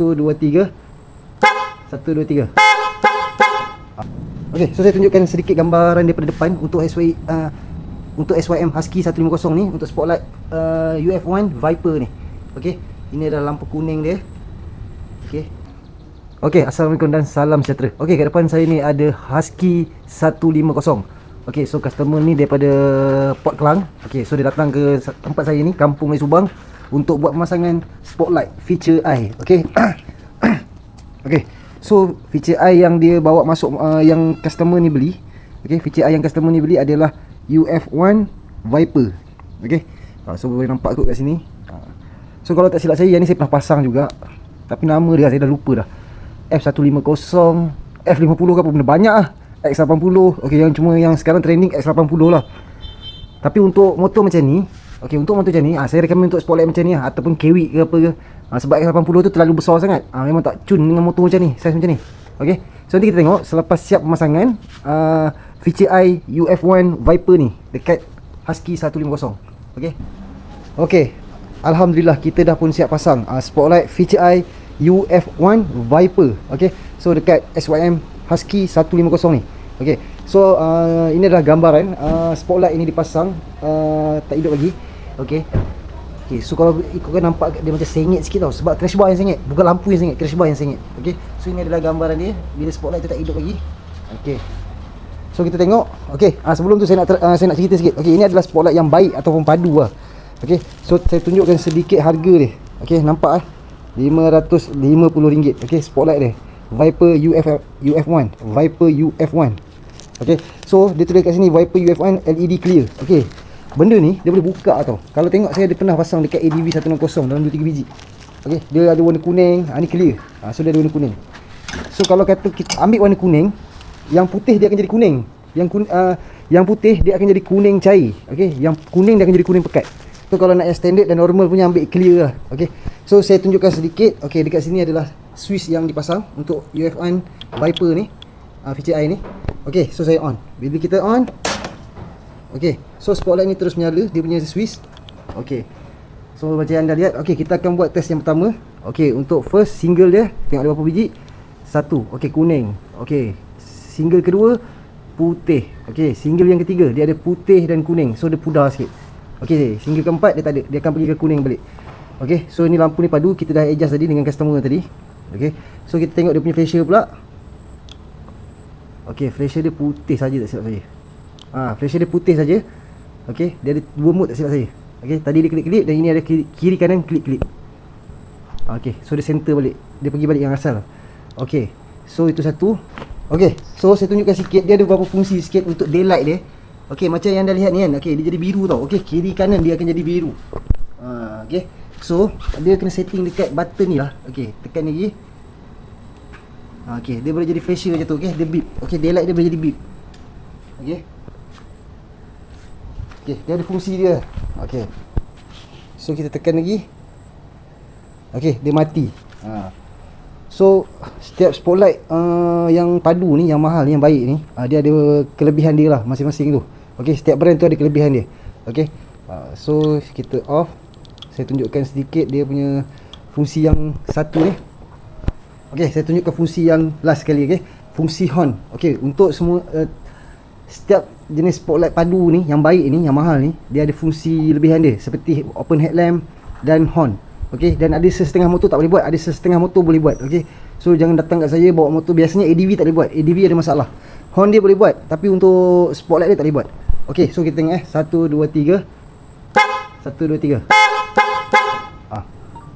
2 3. 1 2 3. Okey, so saya tunjukkan sedikit gambaran daripada depan untuk untuk SYM Husky 150 ni, untuk spotlight UF1 Viper ni. Okey, ini adalah lampu kuning dia. Okey. Okey, assalamualaikum dan salam sejahtera. Okey, kat depan saya ni ada Husky 150. Okey, so customer ni daripada Port Klang. Okey, so dia datang ke tempat saya ni, Kampung Melayu Subang, untuk buat pemasangan spotlight feature eye. Okey. Okey. So feature eye yang dia bawa masuk, yang customer ni beli, okey, feature eye yang customer ni beli adalah UF1 Viper. Okey. So boleh nampak kot kat sini. So kalau tak silap saya, yang ni saya pernah pasang juga, tapi nama dia saya dah lupa dah. F150, F50 ke apa benda, banyak lah. X80. Okey, yang cuma yang sekarang trending X80 lah. Tapi untuk motor macam ni, okey, untuk motor macam ni, saya recommend untuk spotlight macam ni lah, ataupun Kwik ke apa ke. Sebab X80 tu terlalu besar sangat. Memang tak cun dengan motor macam ni, saiz macam ni. Okey. So nanti kita tengok selepas siap pemasangan feature eye UF1 Viper ni dekat Husky 150. Okey. Okey. Alhamdulillah kita dah pun siap pasang spotlight feature eye UF1 Viper. Okey. So dekat SYM Husky 150 ni. Okey. So ini adalah gambaran spotlight ini dipasang, tak hidup lagi. Okey. Okay, so kalau ikutkan nampak dia macam sengit sikit tau, sebab crash bar yang sengit, bukan lampu yang sengit, crash bar yang sengit. Okey, so ini adalah gambaran dia bila spotlight tu tak hidup lagi. Okey, so kita tengok. Okey, sebelum tu saya nak cerita sikit. Okey, ini adalah spotlight yang baik ataupun padu lah. Okey, so saya tunjukkan sedikit harga dia. Okey, nampak RM550. Okey, spotlight dia Viper UF1, Viper UF1. Okey, so dia tulis kat sini Viper UF1 LED clear. Okey, benda ni dia boleh buka tau. Kalau tengok saya ada pernah pasang dekat ADV 160 dalam 2-3 biji. Okey, dia ada warna kuning. Ni clear. So dia ada warna kuning. So kalau kata kita ambil warna kuning, yang putih dia akan jadi kuning. Yang putih dia akan jadi kuning cair. Okey, yang kuning dia akan jadi kuning pekat. So kalau nak yang standard dan normal punya, ambil clear lah. Okey. So saya tunjukkan sedikit. Okey, dekat sini adalah switch yang dipasang untuk UF1 Viper ni, feature eye ni. Okey, so saya on. Bila kita on, okey, so spotlight ni terus menyala, dia punya switch. Okey, so macam anda lihat. Okey, kita akan buat test yang pertama. Okey, untuk first single dia, tengok ada berapa biji. 1. Okey, kuning. Okey, single kedua putih. Okey, single yang ketiga dia ada putih dan kuning, so dia pudar sikit. Okey, single keempat dia tak ada, dia akan pergi ke kuning balik. Okey, so ni lampu ni padu, kita dah adjust tadi dengan customer tadi. Okey, so kita tengok dia punya flasher pula. Okey, flasher dia putih saja, tak silap saya. Flasher dia putih saja. Okey, dia ada 2 mode tak silap saya. Okey, tadi dia klik-klik dan ini ada kiri kanan klik-klik. Okey, so dia center balik. Dia pergi balik yang asal. Okey, so itu satu. Okey, so saya tunjukkan sikit, dia ada beberapa fungsi sikit untuk daylight dia. Okey, macam yang anda lihat ni kan. Okey, dia jadi biru tau. Okey, kiri kanan dia akan jadi biru. Okey, so dia kena setting dekat button ni lah. Okey, tekan lagi. Okey, dia boleh jadi flasher macam tu. Okey, dia beep. Okey, daylight dia boleh jadi beep. Okey. Okey, dia ada fungsi dia. Okey. So kita tekan lagi. Okey, dia mati. So setiap spotlight yang padu ni, yang mahal ni, yang baik ni, dia ada kelebihan dia lah masing-masing tu. Okey, setiap brand tu ada kelebihan dia. Okey. So kita off. Saya tunjukkan sedikit dia punya fungsi yang satu ni. Okey, saya tunjukkan fungsi yang last sekali. Okey, fungsi horn. Okey, untuk semua setiap jenis spotlight padu ni, yang baik ni, yang mahal ni, dia ada fungsi lebihan dia, seperti open headlamp dan horn. Okey, dan ada setengah motor tak boleh buat, ada setengah motor boleh buat. Okey, so jangan datang kat saya bawa motor. Biasanya ADV tak boleh buat, ADV ada masalah. Horn dia boleh buat, tapi untuk spotlight dia tak boleh buat. Okey, so kita tengok 1 2 3. 1 2 3.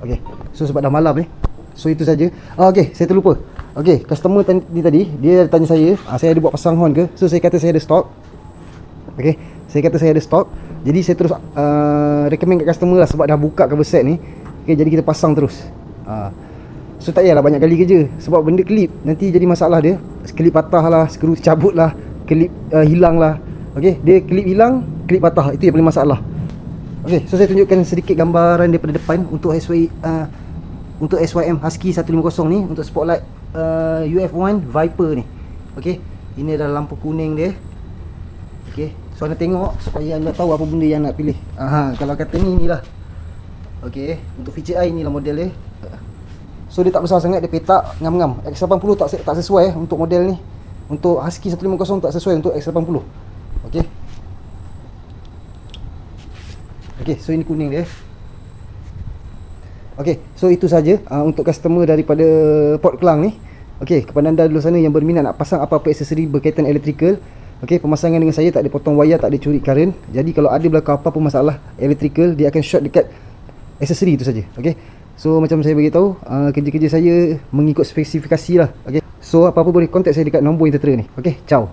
Okey, so sebab dah malam ni, so itu saja. Okey, saya terlupa. Okey, customer ni tadi dia tanya saya, saya ada buat pasang horn ke? So saya kata saya ada stok. Okey, saya kata saya ada stok. Jadi saya terus recommend kat customer lah, sebab dah buka cover set ni. Okey, jadi kita pasang terus. So tak payahlah banyak kali kerja, sebab benda klip nanti jadi masalah dia. Klip patah lah, skru cabut lah, klip hilang lah. Okey, dia klip hilang, klip patah, itu yang paling masalah. Okey, so saya tunjukkan sedikit gambaran daripada depan untuk SYM Husky 150 ni, untuk spotlight UF1 Viper ni. Okey, ini adalah lampu kuning dia. Okey, so anda tengok supaya anda tahu apa benda yang nak pilih. Kalau kata ni, inilah. Okey, untuk feature eye inilah model dia. So dia tak besar sangat, dia petak ngam-ngam. X80 tak sesuai untuk model ni. Untuk Husky 150 tak sesuai untuk X80. Okey. Okey, so ini kuning dia. Okey, so itu saja untuk customer daripada Port Klang ni. Okey, kepada anda di luar sana yang berminat nak pasang apa-apa aksesori berkaitan electrical, okey, pemasangan dengan saya tak ada potong wayar, tak ada curi current. Jadi kalau ada berlaku apa-apa masalah electrical, dia akan short dekat aksesori itu saja. Okey. So macam saya beritahu, kerja-kerja saya mengikut spesifikasi lah. Okey. So apa-apa boleh contact saya dekat nombor yang tertera ni. Okey, ciao.